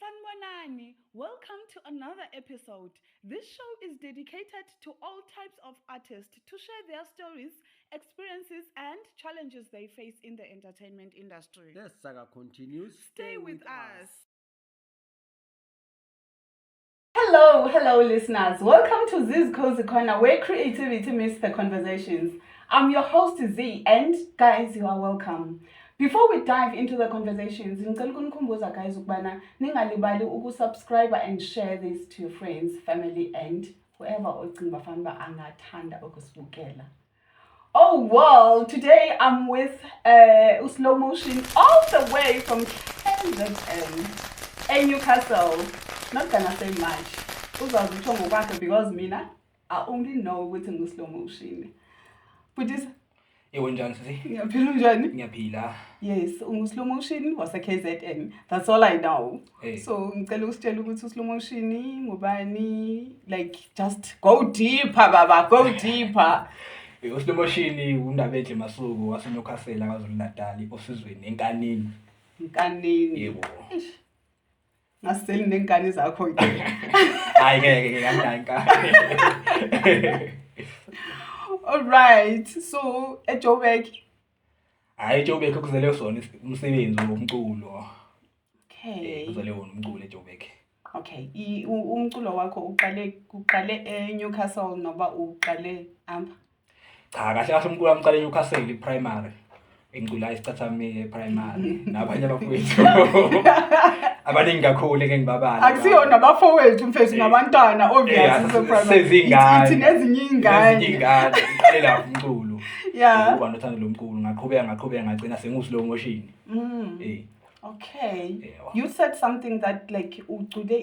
Sanmonani, welcome to another episode. This show is dedicated to all types of artists to share their stories, experiences, and challenges they face in the entertainment industry. Yes, Saga continues. Stay with us. Hello, listeners. Welcome to Z's Cozy Corner, where creativity meets the conversations. I'm your host, Z, and guys, you are welcome. Before we dive into the conversations, ngicela ukunikhumbuza guys ukubana ningalibali ukusubscribe and share this to your friends, family, and whoever ocinga bafana angathanda ukusibukela. Oh well, today I'm with Slow Motion all the way from KZN in Newcastle. Not gonna say much. Uzawukutsho ngokwakhe because mina I only know ukuthi Slow Motion. But this Njani sisi? ngiyaphila unjani? Ngiyaphila. Yes, Slow Motion was a KZN. That's all I know. Hey. So ngicela usitshela ukuthi Slow Motion ngubani, like just go deeper baba, go deeper. Slow Motion uNdabedle Masuku waseNyukhasela kwaZulu Natal osizweni enkanini. Nkanini. Yebo. Ngaseli nenkani zakho ke. Hayi ngeke ngiyangika. All right. So eJoburg. Hayi eJoburg kuzele sona umsebenzi womculo. Okay. Kuzele wona umculo eJoburg. Okay. Umculo wakho uqale eNewcastle noba uqale apha? Cha kahle kahle umculo wami uqale eNewcastle primary. Engicula isicathami primary nabanye abafowethu. Abaningi kakhulu ke ngibabala. Akusiyona abafowethu mfethu nabantwana obviously so primary. Ithi nezinye ingane. Ngiqale lapho umculo. Yeah. Ngoba nothando lomculo ngaqhubeka ngagcina senguSlow Motion. Okay. Yeah. You said something that like ucule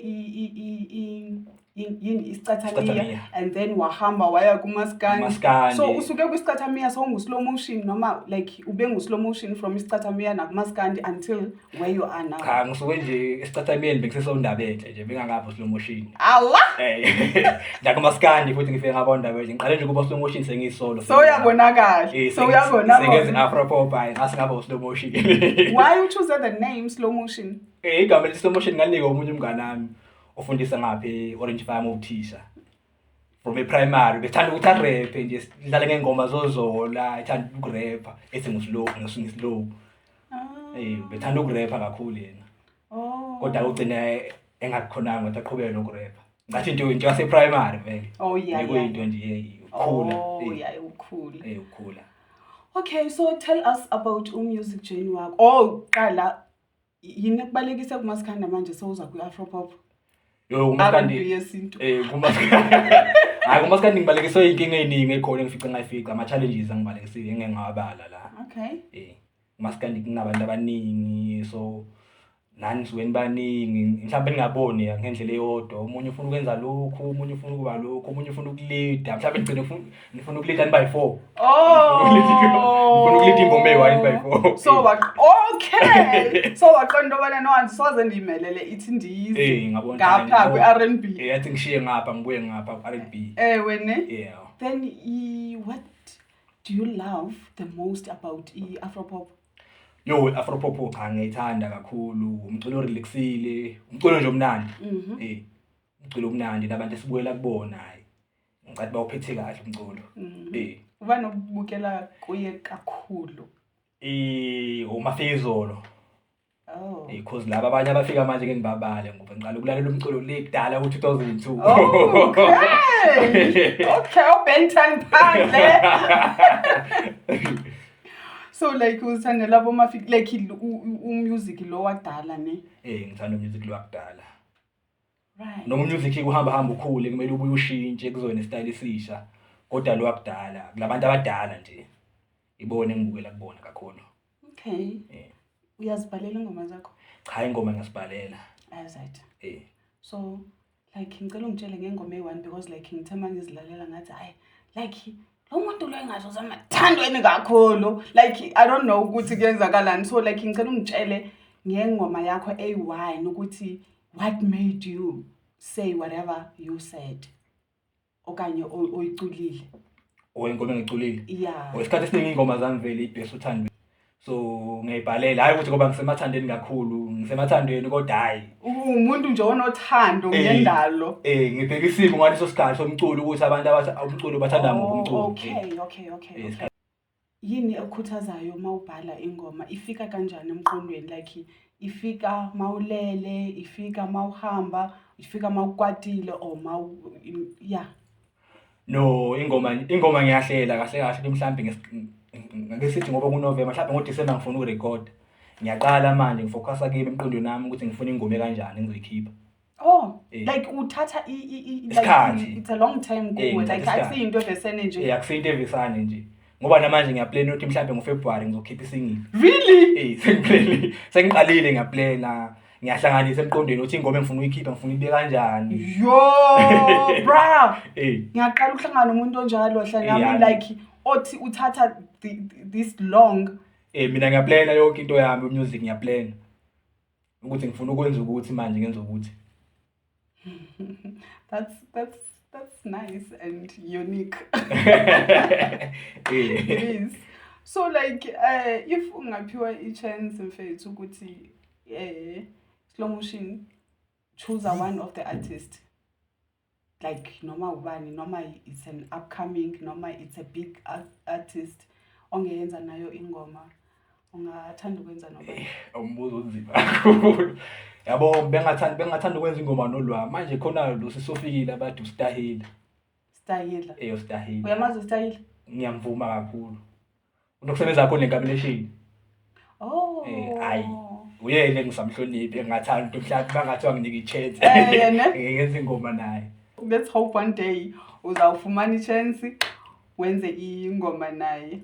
isicathamiya and then wahamba waya kumaskandi. So usuke kwiScathamiya so unguSlow Motion noma like ube nguSlow Motion from isicathamiya nakumaskandi until where you are now? Cha ngisuke nje esiCathamiyeni bengisesondabedle nje bengangapho Slow Motion. Allah. La kumaskandi futhi ngifike ngabondabedle ngiqale nje kuba Slow Motion sengiyisolo. So uyabonakala. So uyabonakala. Sengenza Afro pop hayi ngasingaba Slow Motion. Why you choose the name Slow Motion? Igama le Slow Motion nganika omunye umngane wami ofundisa ngapha Orange Farm uthisha. From a primary bethanda ukuthi rap nje sidlala ngengoma zozola ethanda ukurapper ethi nguslow. Bethanda ukurapper kakhulu yena. Kodwa ugcina engakukhonanga ukuthi aqhubeke nokurapper. Ngathi into nje wase primary vele. Oh yeah. Bekuyinto nje ukhula. Oh yeah, ukhula. Ukhula. Okay, so tell us about music journey wakho. Oh, qala yini kubalekise kumaskandi manje sowuza ku-Afro pop? Yo umaskandi yesintu. Kumaskandi. Hayi kumaskandi ngibalekiswe inkinga eziningi ekhona ngifica ngayifica ama challenges angibalekisile ngeke ngawabala la. Okay. Kumaskandi kunabantu abaningi so nani siweni baningi mhlawumbe ningaboni ngendlela eyodwa umunye ufuna ukwenza lokhu umunye ufuna ukuba lokhu umunye ufuna ukulida mhlawumbe ngifuna ukulida by 4. Ngifuna ukulida ingoma eyi1 by 4. So okay. So waqonda ubana no andisoze ndiyimelele ithi ndiyize ngapha kwi-R&B. Yathi ngishiye ngapha ngibuye ngapha ku-R&B. Wena? Yeah. Then what do you love the most about Afro pop? Yo Afro pop ngiyithanda kakhulu umculo orelaxile umculo nje omnandi umculo omnandi nabantu esibuyela kubona hayi ngicathi bawuphethe kahle umculo uba nokubukela kuye kakhulu uMafezolo because laba abanye abafika manje ke ngibabale ngoba ngiqala ukulalela umculo lekudala ku2002 okay uBenton Phandle. So like usithandela labo mafiki like music lo wadala ne? Ngithanda music lo wakudala. Right. Noma music kuhamba ukhule kumele ubuye ushintshe kuzona style esisha kodwa lo wakudala kulabantu abadala nje ibone ngibukela kubona kakhulu. Okay. Uyazibhalela ingoma zakho? Cha ingoma ngasibhalela. Right. So like ngicela ungitshele ngengoma eyi1 because like ngithema ngizilalela ngathi hayi like lo muntu lo engazoza mathandweni kakhulu like I don't know ukuthi kuyenzakalani so like ngicela ungitshele ngengoma yakho eyi1 ukuthi what made you say whatever you said okanye oyiculile Ingoma engiculile. Yeah. Wesikhathi esiningi ingoma zami vele ibest uthando So ngiyibhalela hayi ukuthi ngoba ngisemathandweni kakhulu ngisemathandweni kodwa hayi umuntu nje onothando ngendalo. ngibheka isimo ngaleso sikhathi somculo ukuthi abantu umculo bathanda ngomculo. Okay. Yini ekhuthazayo mawubhala ingoma ifika kanjani emqondweni, like ifika mawulele, ifika mawuhamba, ifika mawukwatile or yeah? No, ingoma ngiyahlela kahle mhlambe ngeke sithi ngoba kuNovember mhlambe ngoDisemba ngifuna ukurecord. Ngiyaqala manje ngifocusa kimi emqondweni nami ukuthi ngifuna ingoma kanjani engizoyikhipha. Like uthatha Isikhathi. it's a long time kuwe, like ngithatha akusiyo into evesene nje. akusiyo into evesane nje. Ngoba namanje ngiyaplan ukuthi mhlambe ngoFebruary ngizokhipha isingle. Really? Sengiqalile ngiyaplan ngiyahlanganisa emqondweni ukuthi ingoma engifuna ukuyikhipha ngifuna ibe kanjani. Yo, bra. Ngiyaqala ukuhlangana umuntu onjalo hlangana like othi uthatha this long. Mina ngiyaplan yonke into yami music ngiyaplan. Ukuthi ngifuna ukwenza ukuthi manje ngenza ukuthi. That's nice and unique. It is. So like if ungaphiwa chance mfethu ukuthi slow motion choose one of the artists, like noma ubani, noma it's an upcoming, noma it's a big artist ongeyenza nayo ingoma, ungathanda ukwenza nobani? Umbuzo onzima kakhulu. Yabo bengathanda ukwenza ingoma noLwa manje khona lo sisofikile abantu Stahila. Stahila. Uyamazi Stahila? Ngiyamvuma kakhulu. Unokusebenza khona ecombination. Hayi. Uyena ngisamhloniphi ngathanda mhlawumbe bangathiwa nginike ichance. Ngenza ingoma naye. Let's hope one day uzawufumana ichance wenze ingoma naye.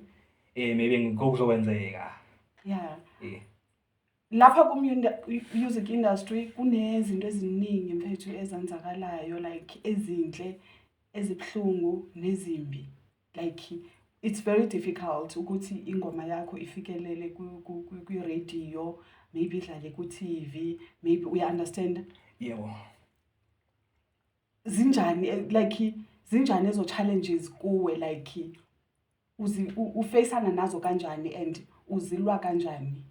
Maybe ngikuzokwenzeka. Yeah. Lapha music industry kunezinto eziningi mfethu ezenzakalayo, like ezinhle, ezibhlungu nezimbi. Like it's very difficult ukuthi ingoma yakho ifikelele ku radio, maybe idlale ku TV, maybe we understand. Yebo. Zinjani ezo challenges kuwe, like ufacana nazo kanjani and uzilwa kanjani?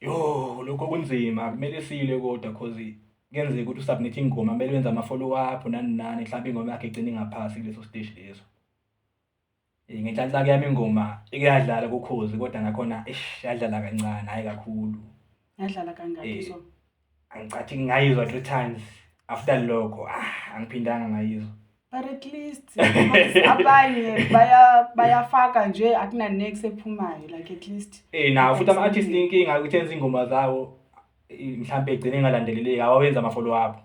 Yo, lokho kunzima kumele sile kodwa because kuyenzeka ukuthi usubmit ingoma kumele wenza ama follow up nani mhlawumbe ingoma yakhe igcine ngaphasi kuleso stage leso. Ngenhlanhla yami ingoma ikuyadlala kuKhozi kodwa nakhona yadlala kancane hayi kakhulu. Yadlala kangaki so? Angicathi ngayizwa 3 times after lokho angiphindanga ngayizwa. But at least abanye bayafaka nje akuna next ephumayo, like at least na futhi ama artists inkinga ukuthi enza ingoma zawo mhlambe egcine engalandeleleki awawenza ama follow up.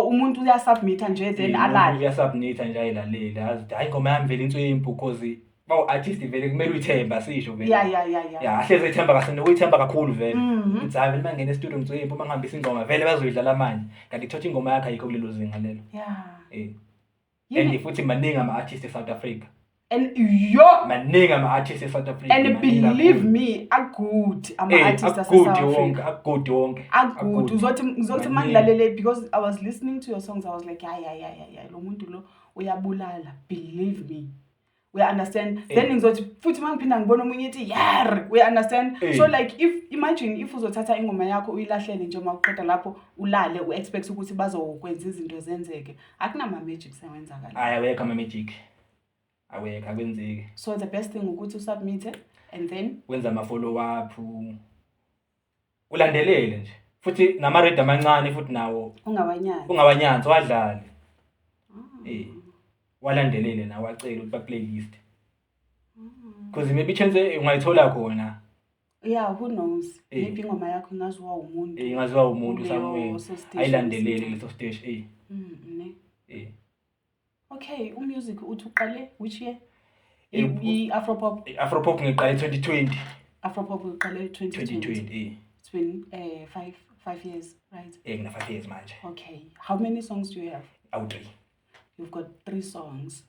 Umuntu uyasubmita nje then alala. Uyasubmita nje ayilalele yazi hayi ingoma yami vele inswempu because artist vele kumele uyithemba sisho vele. Yeah, ahleze ethemba kahle uyithemba kakhulu vele. Uthi hayi vele mangene e-studio ngitswempu mangihambisa ingoma vele bazoyidlala manje. Kanti ithothi ingoma yakhe ayikho kulelo zinga lelo. And futhi maningi ama artists eSouth Africa. And maningi ama artists eSouth Africa. And believe me, good ama artists eSouth Africa. Good. Uzothi mangilalele because I was listening to your songs, I was like lo muntu lo uyabulala, believe me. We understand. Then ngizothi futhi mangiphinda ngibona omunye ethi we understand. So like imagine if uzothatha ingoma yakho uyilahlele nje mawuqeda lapho ulale expect ukuthi bazokwenza izinto zenzeke. Akunama magic sewenzakala. Awekho ama magic. Awekho akwenzeki. So the best thing ukuthi usubmit and then wenza ama follow up. Ulandelele nje. Futhi nama read amancane futhi nawo ungawanyanzi wadlale. Walandelele na wacela ukuthi ba playlist. Because maybe chance ungayithola khona. Yeah, who knows? Maybe ingoma yakho ingaziwa umuntu. Ingaziwa umuntu somewhere. Ayilandelele leso stage Okay, music uthi uqale which year? Afropop. Afropop ngiqale 2020. Afropop uqale 2020. It's been 5 years, right? Ngina 5 years manje. Okay. How many songs do you have? 3. You've got 3 songs.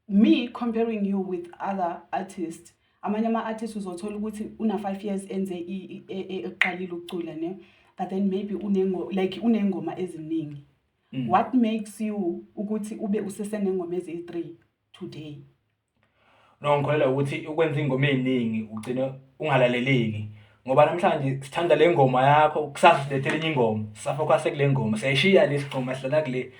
Me comparing you with other artists, amanye ama artists uzothola ukuthi una 5 years enze eqalile ukucula ne, but then maybe unengoma eziningi. What makes you ukuthi ube usesenengoma ezi3 today? ngikholelwa ukuthi ukwenza ingoma eziningi ugcina ungalaleleki ngoba namhlanje sithanda le ngoma yakho kusasa silethele enye ingoma sisafocus kule ngoma siyashiya lesigoma sihlala kule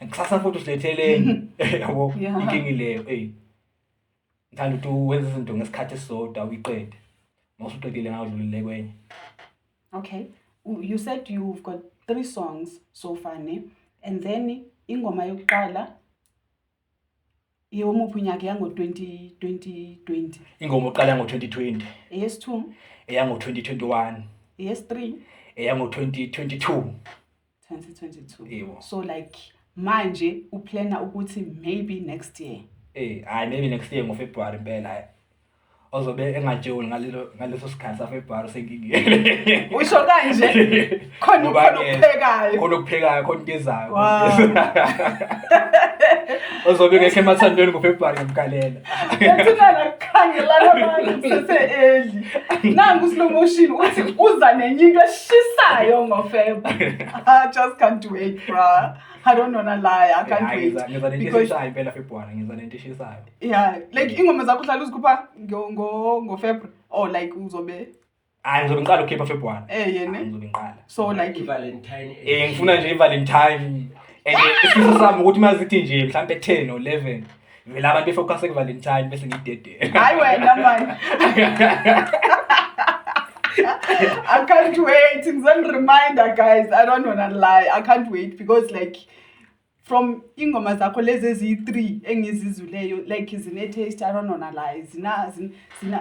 kusasa futhi usiletheleni yabo inkingi leyo ngithanda ukuthi wenze izinto ngesikhathi esisodwa uyiqede mawusuqedile ngawudlulile kwenye. Okay, you said you've got 3 songs so far ne, and then ingoma yokuqala yomuphi unyaka yango 2020? Ingoma oqala ngo-2020. Yes2 eyango-2021. Yes3 eyango-2022. 2022. Yebo. So like manje uplana ukuthi maybe next year. Hayi maybe next year ngoFebruary impela ozobe engatsholi ngaleso sikhathi saFebruary senkingile. Usho kanje khona ukuphekayo. Khona ukuphekayo khona into ezayo. Ozobe ngekho emathandweni ngoFebruary ngimkalela. Yathina lakhangelana abantu sese-early. Nangu slow motion uthi uza nenye into eshisayo ngoFebruary. I just can't wait, bro. I don't wanna lie, I can't wait. Ngiza nento eshisayo impela February, ngiza nento eshisayo. Yeah, like ingoma zakho uhlala uzikhupha ngoFebruary or like uzobe Ngizobe ngiqala ukukhipha February. Yena. Ngizobe ngiqala. So like Valentine. Ngifuna nje iValentine. Isifiso sami ukuthi mazithi nje mhlambe 10 or 11 vela abantu befocus kuValentine bese ngidede. hayi wena man. I can't wait. It's a reminder, guys. I don't wanna lie. I can't wait because like from ingoma zakho lezi ezi3 engizizuleyo like zine taste. I don't wanna lie. Zina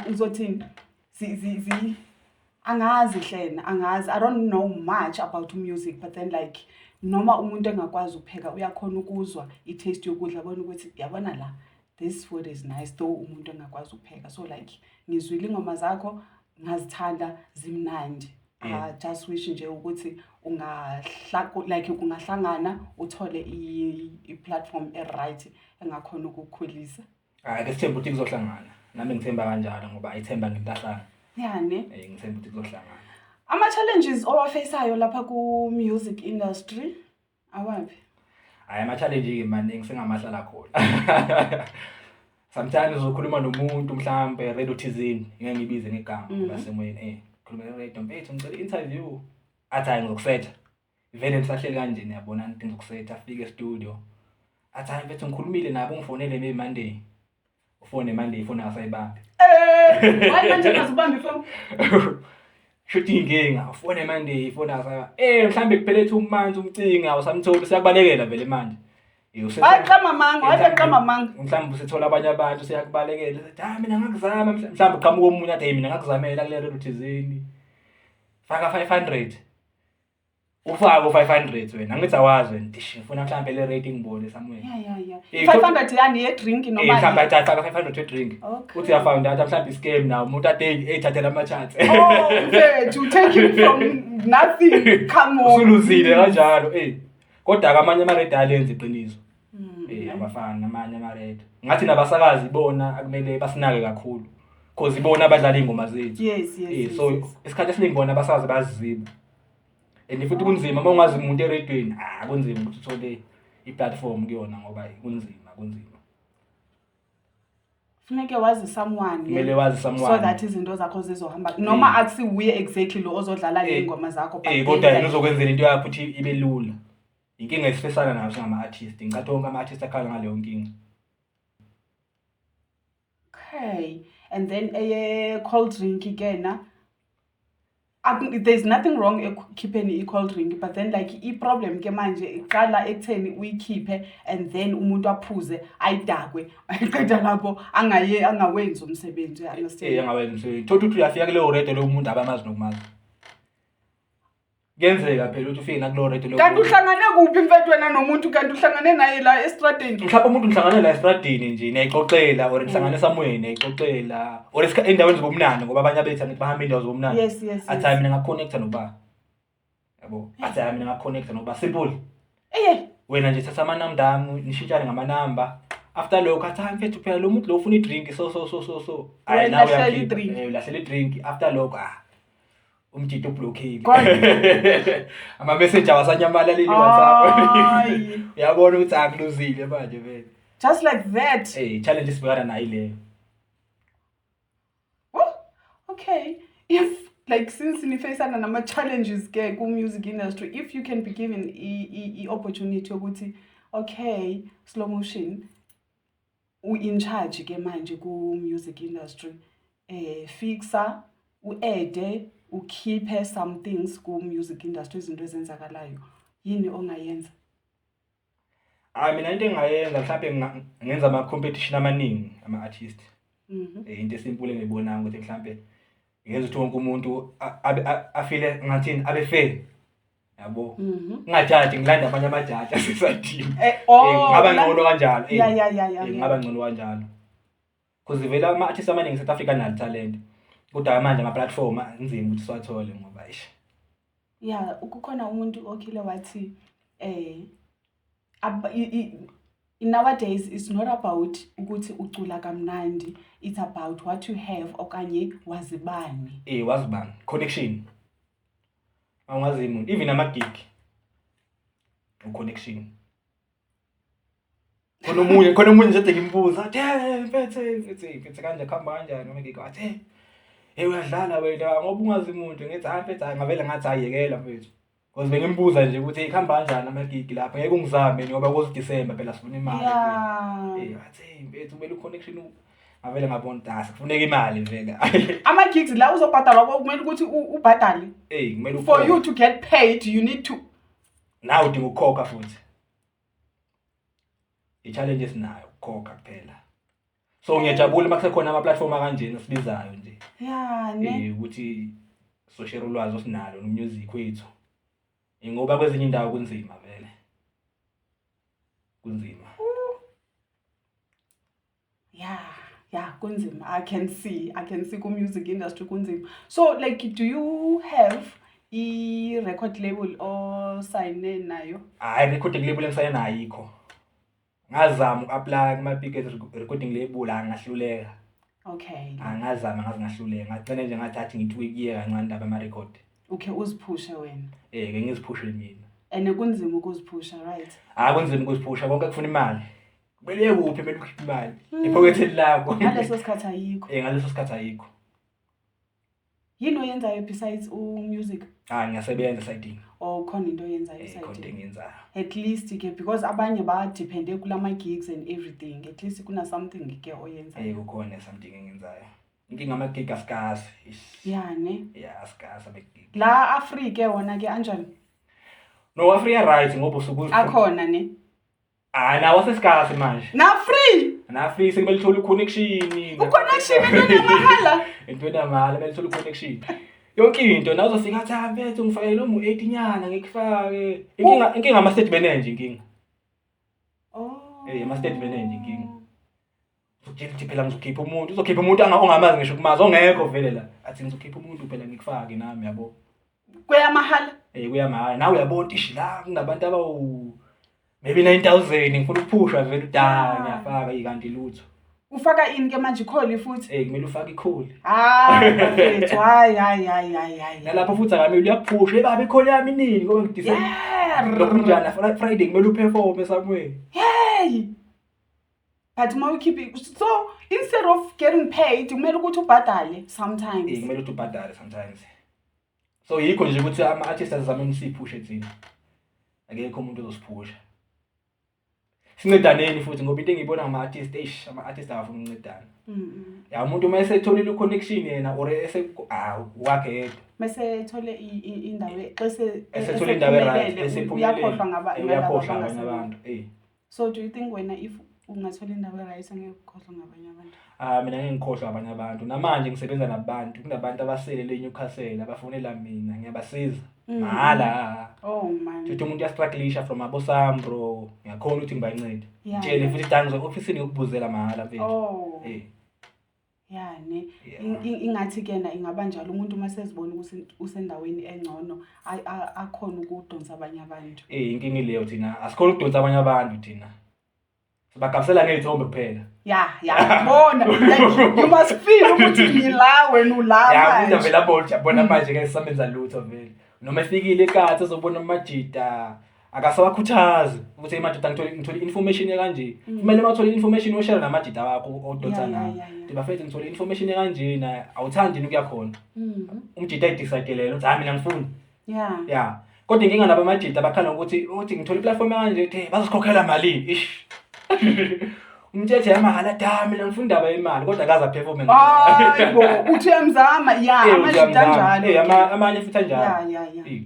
ngizothini angazi hlena angazi. I don't know much about music, but then like noma umuntu engakwazi ukupheka uyakhona ukuzwa i-taste yokudla bona ukuthi yabona la this food is nice though umuntu engakwazi ukupheka. So like ngizwile ingoma zakho ngazithanda zimnandi. Just wish nje ukuthi ungahlangana uthole i-platform right engakhona ukukhulisa. Ke sithemba ukuthi kuzohlangana. Nami ngithemba kanjalo ngoba ayithemba ngimtahlanga. Yani Ngithemba ukuthi kuzohlangana. Ama-challenges owafaceayo lapha ku-music industry awaphi? Ama-challenge maningi sengamahlala khona. Sometimes uzokhuluma nomuntu mhlambe radio thizini ngeke ngibize ngegama ngoba semoyeni khuluma radio mfethu ngicela interview athi hayi ngokusetha vele nisahleli kanje niyabona into ngokusetha afike e-studio athi hayi mfethu ngikhulumile nabo ngifonele maybe Monday ufone Monday ifoni akasayibambi Hayi manje ngazibambi ifoni shuthi inkinga ufone Monday ifoni akasayibambi mhlambe kuphele 2 months umcingi awusamtholi siyakubalekela vele manje hayi qama manga mhlawumbe usithola abanye abantu siyakubalekela sithi mina ngakuzama mhlawumbe qhamuka omunye athi mina ngakuzamela kule radio thizini faka 500 ufaka u500 wena ngithi awazi wena dish ngifuna mhlawumbe le rating ngibone somewhere yeah 500 yani ye drink noma mhlawumbe athatha 500 ye drink uthi yafound out mhlawumbe scam now umuntu ade ethathela ama chats to take you from nothing come on usuluzile kanjalo kodwa kamanye ama radio alenze iqiniso abafana namanye ama radio ngathi nabasakazi bona akumele basinake kakhulu because ibona abadlala ingoma zethu yes so isikhathi esiningi bona abasakazi baziziba and futhi kunzima uma ungazi umuntu eradweni kunzima ukuthi uthole i-platform kuyona ngoba kunzima funeke wazi someone kumele wazi someone so that izinto zakho zizohamba noma akusiwuye exactly lo ozodlala le ngoma zakho kodwa yena uzokwenzela into yakho ukuthi ibe lula. Inkinga esifesana nazo ngama-artist ngicathi wonke ama-artist akhala ngaleyo nkinga. Okay, and then a cold drink again. There's nothing wrong keeping a cold drink, but then like I problem ke manje iqala ekutheni uyikhiphe and then umuntu aphuze ayidakwe aqeda lapho angawenzi umsebenzi. Understand? Angawenzi umsebenzi. Thothi uthi uyafika kuleyo radio lo umuntu abamazi nokumazi. Kuyenzeka phela ukuthi ufike nakulo radio lo. Kanti uhlangane kuphi mfethu wena nomuntu kanti uhlangane naye la estradini? Mhlawumbe umuntu uhlangane la estradini nje niyayixoxela or nihlangane somewhere niyayixoxela or endaweni zobumnandi ngoba abanye abethi angithi bahamba indawo zobumnandi. Yes. Athi mina ngakconnecta noba. Yabo. Athi mina ngakconnecta noba simple. Wena nje thatha amanamba ami nishintshane ngamanamba. After lokho athi mfethu phela lo muntu lo ufuna idrink so. Hayi nawe uyadrink. Lahlela idrink after lokho umthetho ublockile ama message awasanyamalala WhatsApp uyabona ukuthi angiluzile manje vele just like that challenge sibhekana nayo leyo okay, if like since nifacana nama-challenges ke ku-music industry, if you can be given i-opportunity yokuthi okay, Slow Motion in charge ke manje ku-music industry, fixa, u-ede, ukhiphe some things ku-music industry, izinto ezenzakalayo, yini ongayenza? Mina into engayenza mhlawumbe ngenza ama-competition amaningi ama-artist. Into esimpule engiyibonanga ukuthi mhlawumbe ngenza ukuthi wonke umuntu afile ngathini abe fair, yabo. Ngingajaji ngilanda abanye amajaji asesayidini. Ngaba ngcono kanjalo. Ngaba ngcono kanjalo. Because vele ama-artist amaningi South Africa nalo talent. Kodwa manje ama-platform nzima ukuthi siwathole ngoba eish. Yeah, kukhona umuntu okhile wathi nowadays it's not about ukuthi ucula kamnandi, it's about what you have okanye wazibani. Wazibani, connection. Angazi umuntu even ama-gig connection. Khona umunye nje ngimbuza athi mfethe kanje khamba kanjani noma ngike athi uyadlala wena ngoba ungazi umuntu ngithi mfethe ngavele ngathi ayekela mfethu. Because bengimbuza nje ukuthi ikhamba kanjani ama-gig lapha ngeke ungizame ngoba kuzo December phela sifuna imali. Athi mfethu kumele u-connection ngavele ngabona ukuthi kufuneka imali vele. Ama-gigs la uzobhadalwa kumele ukuthi ubhadale. Kumele for you to get paid you need to now udinga ukukhokha futhi. I-challenge esinayo ukukhokha kuphela. So ngiyajabula makusekhona ama-platform akanjena sibizayo nje. Ukuthi so share ulwazi osinalo no-music wethu. Ngoba kwezinye indawo kunzima vele. Kunzima. Yeah, kunzima. I can see ku-music industry kunzima. So like do you have i-record label or sign nayo? Recording label engisayina ayikho. Ngazama uku-apply kuma-big recording label angahluleka. Okay. Ngazama ngahluleka. Ngagcina nje ngathathi ngitwikiye kancane ndaba ama-record. Okay, uziphushe wena. Ke ngiziphushe mina. And kunzima ukuziphusha, right? Kunzima ukuziphusha konke kufuna imali. Kumele kuphi kumele ukhiphe imali. Ephoketheni lakho. Ngaleso sikhathi ayikho. Ngaleso sikhathi ayikho. Yini oyenzayo besides music? Ngiyasebenza side. Khona into oyenzayo side. Khona engiyenzayo. At least ke because abanye ba-depende kulama gigs and everything. At least kuna something ke oyenzayo. Kukhona something engiyenzayo. Inkinga ama-gig asikasi. Ne? Asikasi ama-gig. La Africa wona ke anjani? No, Africa right ngoba usuku akhona ne? Nawo sesikasi manje. Na free sekumele uthole u-connection. U-connection into yamahhala. Into yamahhala kumele uthole u-connection. Yonke into nawe uzofika athi mfethu ngifakele lo mu-8 nyana ngikufake. Inkinga ama-statement nje inkinga. Ama-statement nje inkinga. Ukuthi phela ngizokhipha umuntu, uzokhipha umuntu ongamazi ngisho kumazi ongekho vele la. Athi ngizokhipha umuntu phela ngikufake nami yabo. Kuyamahala. Kuyamahala. Nawe uyabona ishi la kunabantu maybe 9,000 ngifuna ukuphushwa vele ngiyafaka ikanti lutho. Ufaka ini ke manje call futhi? Kumele ufake i-call. Perfect. Hayi. Nalapho futhi akamele uyakuphusha babe call yami nini ngoba ngidecide. Lokhu njana Friday kumele uperform somewhere. But ma ukhiphi so instead of getting paid kumele ukuthi ubhadale sometimes. Kumele ukuthi ubhadale sometimes. So yikho nje ukuthi ama-artists azame nisiphushe thina. Akekho umuntu ozosiphusha. Sincedaneni futhi ngoba into engiyibona ngama-artist ama-artist abafuna ukuncedana. Umuntu uma esetholile u-connection yena or wakhe yedwa. Mase ethole indawo bese esethole indawo right uyakhohlwa ngabanye abantu. So do you think wena if ungathola indawo right angeke ukhohlwe ngabanye abantu? Mina ngeke ngikhohlwe abanye abantu. Namanje ngisebenza nabantu, kunabantu abasele eNewcastle abafonela mina ngiyabasiza. Mahala. Man. Uthi umuntu uyastruggleisha from abosambro, ngiyakhona ukuthi ngibancede. Ngitshele futhi dangizo office ukubuzela mahala mfethu. Ne. Ingathi kena ingaba njalo umuntu mase sezibona ukuthi usendaweni engcono akhona ukudonsa abanye abantu. Inkinga ileyo thina asikhona ukudonsa abanye abantu thina. Sibagabisela ngezithombe kuphela. Bona like you must feel ukuthi ngila wena ulapha. Umuntu vele abona manje ke sisebenza lutho vele. Noma efikile eKhatha uzobona amajita akasawakhuthazi ukuthi madoda ngithole information ekanje. Kumele mathole information oshare namajida wakho odonsa nawo. Bafethu ngithole information ekanje na awuthandi ukuya khona. Umjida ayidecidelela ukuthi mina ngifuna. Yeah. Kodwa inkinga nabo amajida bakhala ukuthi ngithole iplatform ekanje ukuthi bazokhokhela malini. Ish. Umthetho yamahala mina ngifunda aba imali kodwa akaza performance. Hayibo, uthi uyamzama amajida kanjalo. Amanye futhi kanjalo.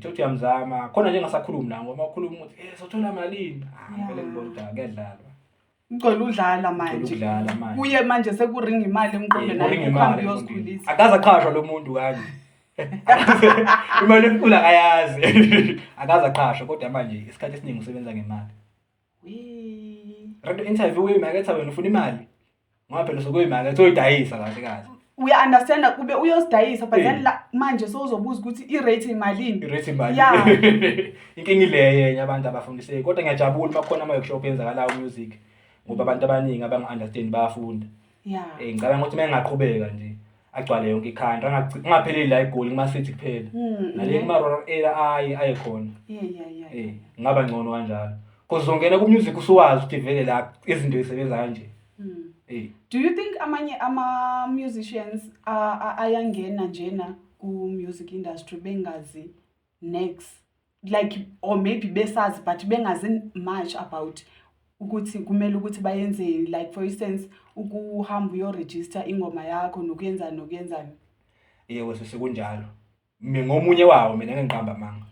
Uthi uyamzama. Khona nje ngasakhuluma nawo ngoba ukhuluma ukuthi sothola malini. Ngeke ngibona kuyadlalwa. Ngicela udlala manje. Kuye manje sekuringa imali emqondweni nayo uyozikhulisa. Akaza qhashwa lo muntu kanje. Imali enkulu akayazi. Akaza qhashwa kodwa manje isikhathi esiningi usebenza ngemali. Radio interview wemarket wena ufuna imali. Ngoba phela sokuyimali soyidayisa kahle kahle. We understand kube uyosidayisa but then manje sozobuza ukuthi i-rate imalini. I-rate imali. Inkinga ileyo abantu abafundiseke kodwa ngiyajabula makhona ama-workshop enzakalayo music ngoba abantu abaningi abangi-understand bayafunda. Ngicabanga ukuthi mengaqhubeka nje agcwale yonke ikhanda ngapheleli la eGoli ngimasithi kuphela. Nale kuma-rural area ayikhona. Ngaba ngcono kanjalo. Because ungena ku-music usuwazi ukuthi vele la izinto ezisebenza kanje. Do you think amanye ama-musicians ayangena njena ku-music industry bengazi next like or maybe besazi but bengazi much about ukuthi kumele ukuthi bayenze like for instance ukuhamba uyo-register ingoma yakho nokuyenzani? Yebo sekunjalo. Mina ngomunye wawo mina ngiqamba manga.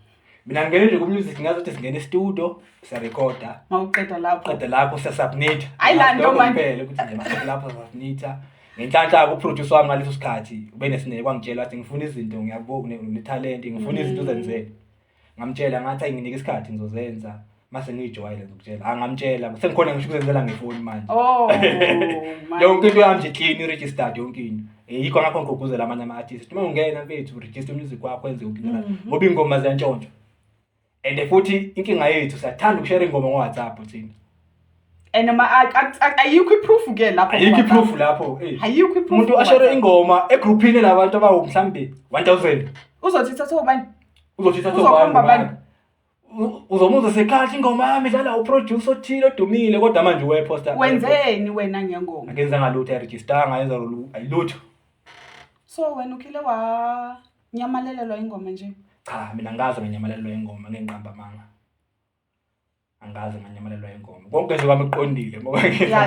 Mina ngene nje ku-music ngazi ukuthi singena e-studio siyarecorda. Mawuqeda lapho siyasubmit. Ayilando manje ukuthi nje mase lapho siyasubmita. Ngenhlanhla ku-producer wami ngaleso sikhathi ubene sineke kwangitshela ukuthi ngifuna izinto ngiyabona une-talent ngifuna izinto uzenzele. Ngamtshela ngathi ayinginike isikhathi ngizozenza. Mase ngijwayele ukutshela angamtshela sengikhona ngisho ukuzenzela ngefoni manje. Yonke into yami nje clean registered yonke into. Yikho ngakho ngigqugquzela amanye ama-artists uma ungena mfethu register music wakho wenze ukinga ngoba ingoma ziyantshontsha. And futhi inkinga yethu siyathanda ukushare ingoma ngo-WhatsApp thina. And ayikho iproof ke lapho. Ayikho iproof lapho. Ayikho iproof. Umuntu ashare ingoma egroupini labantu abawu mhlambe 1000. Uzothi thatha ubani? Uzothi thatha ubani? Uzomuza sekhathi ingoma yami dlala uproducer othile odumile kodwa manje uyayiposta. Wenzeni wena ngengoma? Akenza ngalutho register ngayenza ayilutho. So wena ukhile wa nyamalelelwa ingoma nje? Cha mina ngazi nganyamalelwa ingoma ngenqamba manga. Angazi nganyamalelwa ingoma. Konke nje kwami kuqondile ngoba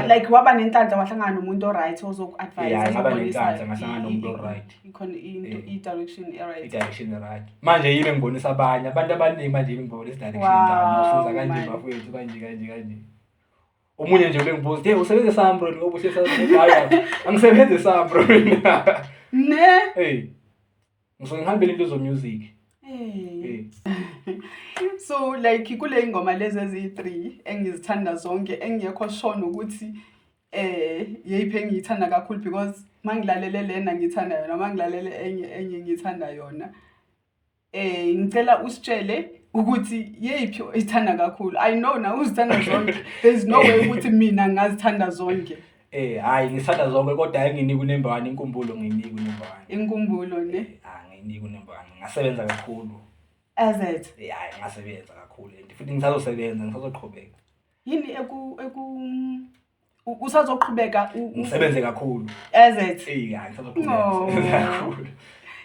like waba nenhlanhla wahlangana nomuntu oright ozoku-advise ngaba nenhlanhla ngahlangana nomuntu oright. Ikhona i-direction right. I-direction right. Manje yimi ngibonisa abanye abantu abaningi manje yimi ngibonisa direction ngani usuza kanje bafowethu kanje. Omunye nje ubengibuza, "Hey usebenza Sambro ngoba usebenza hayi." Angisebenze Sambro mina. Ne? Ngihambile into zo music. So like kule ingoma lezi ezi3 engizithanda zonke engekho shona ukuthi yeyiphi engiyithanda kakhulu because mangilalele lena ngithanda yona mangilalele enye ngithanda yona. Ngicela usitshele ukuthi yeyiphi oyithanda kakhulu. I know na uzithanda zonke. There's no way ukuthi mina ngazithanda zonke. Hayi ngisanda zonke kodwa enginike uNumber 1 inkumbulo nginike uNumber 1. Inkumbulo ne? Nginike uNumber 1. Ngasebenza kakhulu. As it. Hayi ngasebenza kakhulu futhi ngisazosebenza ngisazoqhubeka. Yini usazoqhubeka ngisebenze kakhulu. As it. Hayi ngisazoqhubeka kakhulu.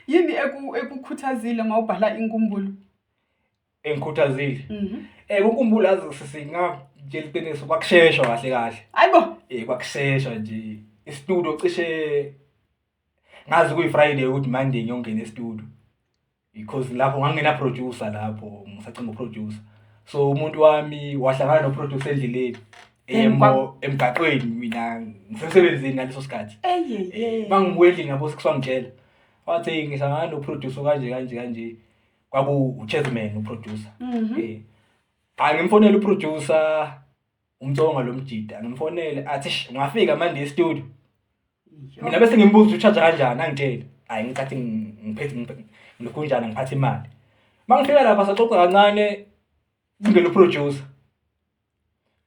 Yini ekukhuthazile mawubhala inkumbulo? Engikhuthazile. UNkumbulo azisinga tshela iqiniso kwakusheshwa kahle kahle. Hayibo. Kwakusheshwa nje. I-studio cishe ngazi kuyi-Friday ukuthi Monday ngiyongena e-studio. Because lapho ngangena producer lapho ngisacinga uproducer. So umuntu wami wahlangana noproducer endleleni. Emgaqweni mina ngisebenzini ngaleso sikhathi. Bangibuyeli ngabo sekusangitshela. Wathi ngihlangana noproducer kanje. Kwaku Chessman uproducer. Ngimfonela uproducer umtsonga lo mjida. Ngimfonele athi ngafika manje e-studio. Mina bese ngimbuza ucharge kanjani angitshela. Hayi ngithathi ngiphethe ngikunjani ngiphatha imali. Mangifika lapha saxoxa kancane ngingena uproducer.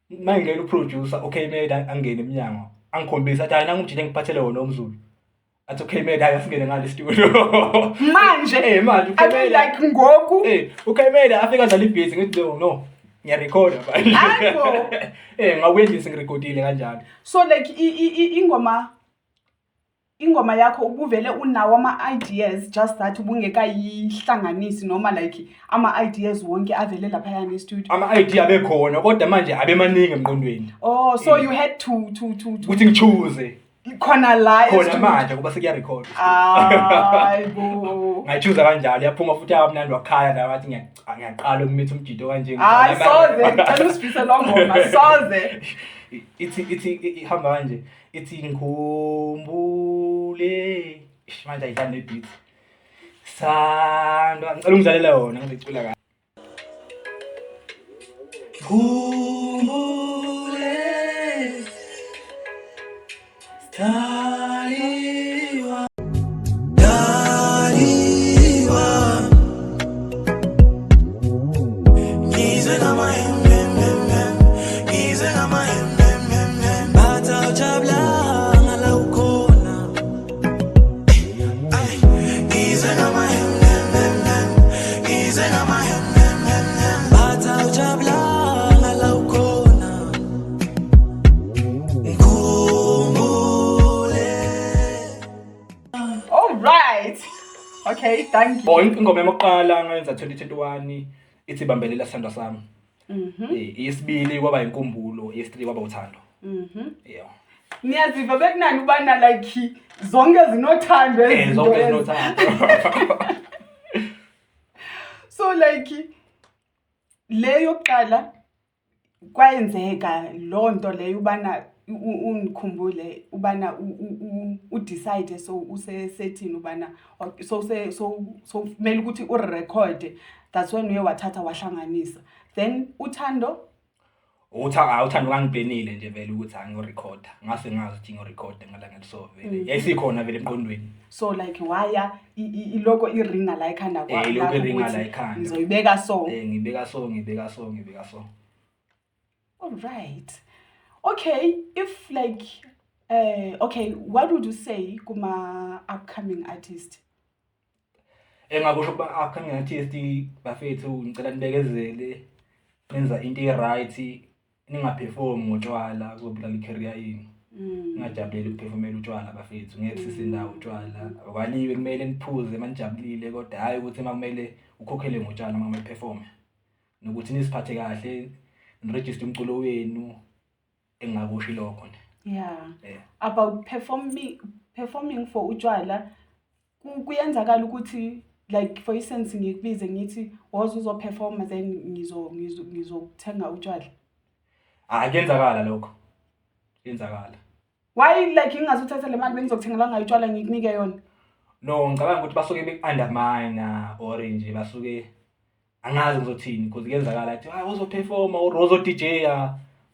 Mangingena uproducer okay meda angene eminyango. Angikhombisa athi hayi nangumjida ngiphathele wona omZulu. Athi okay meda asingene ngale studio. Manje manje okay like ngoku. Okay meda afika dlala ibeat ngithi no. ngiyarekhoda manje. Hayibo. Ngawendlisa ngirekodile kanjalo. So like ingoma yakho ubuvele unawo ama-ideas just that ubungekayihlanganisi noma like ama-ideas wonke avele laphaya ne-studio. Ama-idea abekhona kodwa manje abemaningi emqondweni. Oh, so you had to Ukuthi ngichoose. khona la Khona manje kuba sekuyarecord. Hayibo. Ngayichoose kanjalo yaphuma futhi abamnandi wakhaya la wathi ngiyaqala ukumitha umjido kanje. Hayi soze ngicela usifise lo ngoma soze. Ithi ihamba kanje. Ithi ngikhumbule. Manje ayidlala nebeat. Sandwa ngicela ungidlalela yona ngizicula kahle. Ngikhumbule. Daliwa. Ngize ngama Bata ujabla ngala ukhona. Ngize ngama Bata ujabla ngala ukhona. All right. Okay, thank you. Ingoma yokuqala ngayenza 2021 ithi bambelela sandwa sami. Isibili kwaba inkumbulo, yes3 kwaba uthando. Yeah. Niyaziva bekunani ubana like zonke zinothando ezinto. Zonke zinothando. So like leyo yokuqala kwayenzeka lonto leyo ubana unikhumbule ubana udecide so usesethini ubana so kumele ukuthi urecord. That's when uye wathatha wahlanganisa. Then uthando uthando kangibhenile nje vele ukuthi angirecorda ngase ngazi ukuthi ngirecorda ngalanga so vele yayisikhona vele emqondweni. So like waya iloko iringa la ekhanda kwakho iloko iringa la ekhanda ngizoyibeka so ngibeka so. All right. Okay, if like okay, what would you say kuma upcoming artist? Engakusho kuba upcoming artist bafethu ngicela nibekezele nenza into right ningaperform ngotshwala kuzobulala icareer yini. Ngajabulele ukuperformela utshwala bafethu ngeke sisindawo utshwala akwaliwe kumele niphuze manijabulile kodwa hayi ukuthi makumele ukhokhele ngotshwala makumele perform nokuthi nisiphathe kahle niregister umculo wenu engakusho lokho nje. Yeah. About performing for utshwala kuyenzakala ukuthi like for instance ngikubize ngithi uzo perform then ngizothenga utshwala. Kuyenzakala lokho. Kuyenzakala. Why like ingazuthatha le mali bengizokuthengela ngayo utshwala ngikunike yona? No, ngicabanga ukuthi basuke bekundermine orange basuke angazi ngizothini because kuyenzakala athi uzo perform or uzo DJ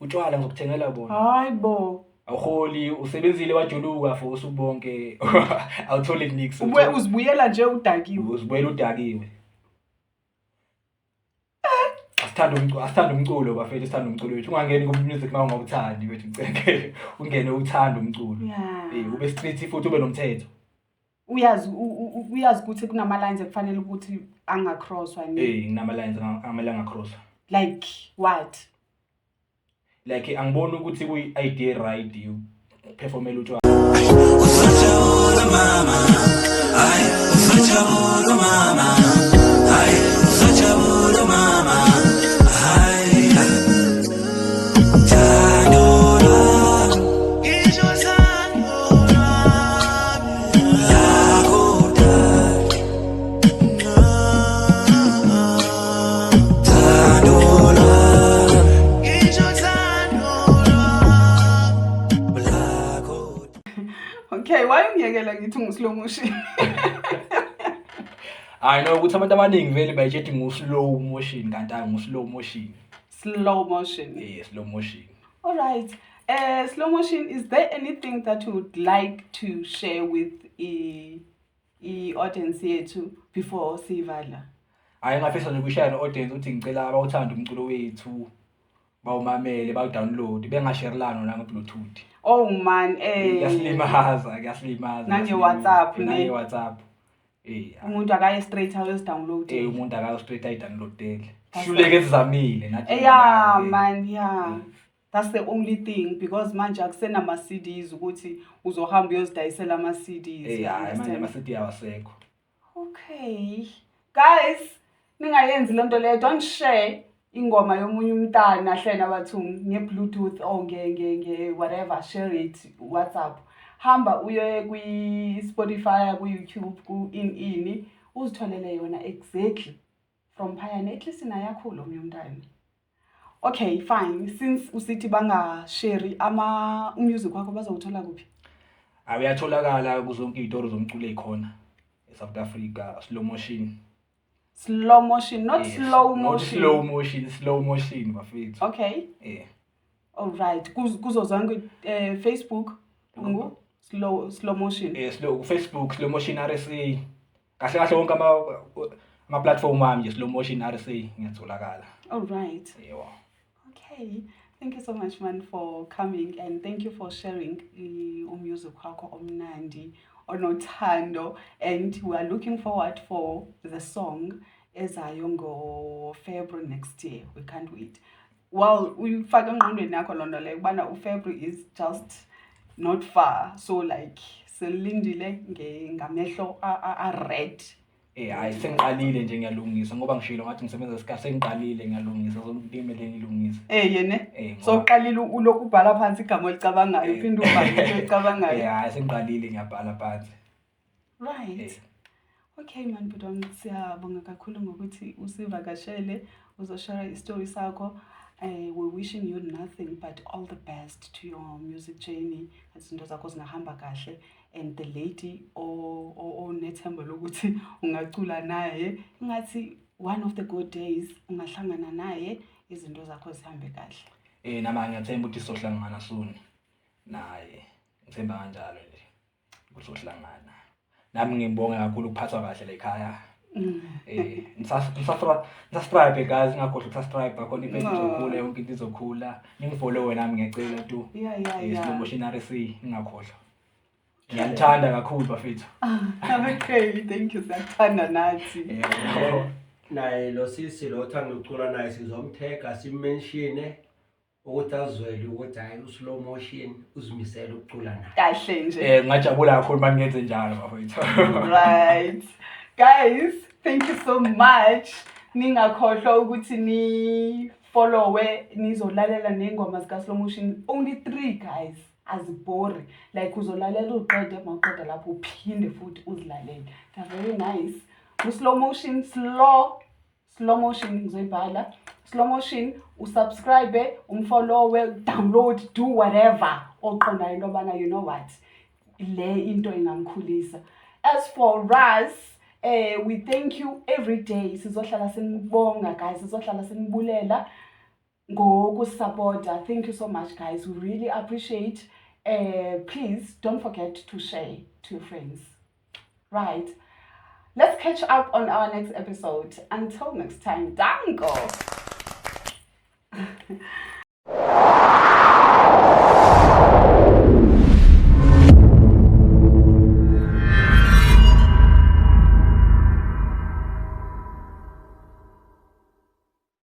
utshwala ngizokuthengela bona. Hayibo. Awuholi usebenzile wajuluka for usubonke awuthole nix. Uzibuyela nje udakiwe. Asithanda umculo bafethu sithanda umculo wethu ungangeni ku-music uma ungawuthandi wethu ngiceke ungene uthanda umculo. Ube street futhi ube nomthetho. Uyazi ukuthi kunama lines ekufanele ukuthi angacrosswa ni. Kunama lines amele angacrosswa. Like what? Like angibona ukuthi kuyi-idea right you performela utshwala. Usajabula mama, ay usajabula mama, ay usajabula mama, ay tandora, ijo tandora, lagoda, tandora, ijo tandora, lagoda. Okay, why ungiyekela ngithi ngu-slow motion? I know ukuthi abantu abaningi vele bayitshethi ngu-slow motion kanti ngu-slow motion. Slow motion. Yeah, slow motion. All right. Slow motion, is there anything that you would like to share with the audience yethu before sivala? Ngafisa nje ukushare no-audience ukuthi ngicela abawuthanda umculo wethu bawumamele bawu-download bengasharelana la nge-Bluetooth. Oh man, Kuyasilimaza. Nange WhatsApp, Nange WhatsApp. umuntu akaye straight ayozidownload. Umuntu akayo straight ayidownloadele. Hluleke ezizamile nathi. Yeah man, yeah. That's the only thing because manje akusenama CDs ukuthi uzohamba uyozidayisela ama CDs. Manje ama CD awasekho. Okay. Guys, ningayenzi lento leyo, don't share ingoma yomunye umntana hlena bathu nge-Bluetooth or nge whatever, share it WhatsApp. Hamba uye kwi Spotify, ku YouTube, ku ini uzitholele yona exactly from phayana, at least inayakho lo umntana. Okay, fine. Since usithi banga share ama music wakho bazowuthola kuphi? Uyatholakala kuzonke izitoro zomculo ezikhona eSouth Africa, Slow Motion. Slow motion, not slow motion. Not slow motion, slow motion bafethu. Okay. All right. Kuzo zonke Facebook ngu slow motion. Facebook Slow Motion RSA. Kahle kahle wonke ama platform ami nje Slow Motion RSA ngiyatholakala. All right. Yebo. Okay. Thank you so much man for coming and thank you for sharing music wakho omnandi onothando, and we are looking forward for the song ezayo ngo February next year. We can't wait. Well, we faka engqondweni yakho lonto le kubana uFebruary is just not far, so like selindile ngamehlo a red. Hayi sengiqalile nje ngiyalungisa ngoba ngishilo ngathi ngisebenza isikhathi sengiqalile ngiyalungisa zonke imele ngilungisa. Yene. So uqalile ulokhu ubhala phansi igama olicabangayo uphinde ubhale into oyicabangayo. Hayi sengiqalile ngiyabhala phansi. Right. Okay man, but siyabonga kakhulu ngokuthi usivakashele uzoshare istory sakho. We're wishing you nothing but all the best to your music journey. Izinto zakho zingahamba kahle, and the lady or nethemba lokuthi ungacula naye ngathi one of the good days ungahlangana naye izinto zakho zihambe kahle. Nama ngiyathemba ukuthi sizohlangana soon naye. Ngithemba kanjalo nje. Kuzohlangana. Nami ngibonga kakhulu ukuphathwa kahle la ekhaya. Subscribe guys, ngakhohle ukusubscribe khona iphase izokhula, yonke into izokhula. Ningifollow nami ngiyacela tu. Slow Motion RSA ngakhohle. Ngiyalithanda kakhulu bafethu. Okay, thank you sathanda nathi. Naye lo sisi lo uthanda ukucula naye sizomthega simenshine ukuthi azwele ukuthi hayi uSlow Motion uzimisela ukucula naye. Kahle nje. Ngajabula kakhulu mangenze njalo bafethu. Right. Guys, thank you so much. Ningakhohlwa ukuthi ni followe nizolalela nengoma zika Slow Motion. Only 3 guys. Azibore, like uzolalela uqede mawuqeda lapho uphinde futhi uzilalele. They're very nice. Slow Motion, slow motion ngizoyibhala. Slow Motion, usubscribe, umfollowe, download, do whatever. Oqonda into bana, you know what? Le into ingamkhulisa. As for us, we thank you every day. Sizohlala sinibonga guys, sizohlala sinibulela ngokusupporta. Thank you so much guys. We really appreciate. Please don't forget to share to your friends. Right. Let's catch up on our next episode. Until next time, dango.